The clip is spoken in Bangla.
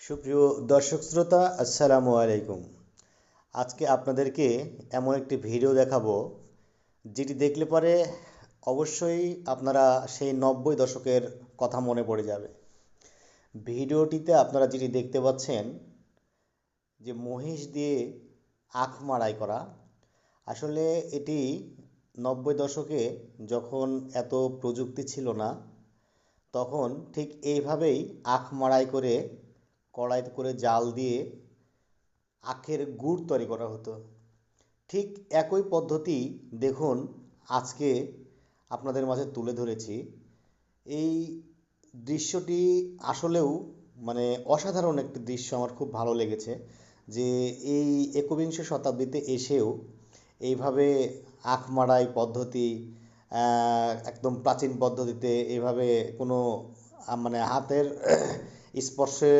সুপ্রিয় দর্শক শ্রোতা, আসসালামু আলাইকুম। আজকে আপনাদেরকে এমন একটি ভিডিও দেখাবো যেটি দেখলে পরে অবশ্যই আপনারা সেই 90 দশকের কথা মনে পড়ে যাবে। ভিডিওটিতে আপনারা যেটি দেখতে পাচ্ছেন যে মহিষ দিয়ে আখ মাড়াই করা, আসলে এটি 90 দশকে যখন এত প্রযুক্তি ছিল না, তখন ঠিক এইভাবেই আখ মাড়াই করে কড়াইতে করে জাল দিয়ে আখের গুড় তৈরি করা হতো। ঠিক একই পদ্ধতি দেখুন আজকে আপনাদের মাঝে তুলে ধরেছি। এই দৃশ্যটি আসলেও অসাধারণ একটি দৃশ্য, আমার খুব ভালো লেগেছে যে এই একবিংশ শতাব্দীতে এসেও এইভাবে আখ মাড়াই পদ্ধতি, একদম প্রাচীন পদ্ধতিতে এইভাবে কোনো হাতের স্পর্শে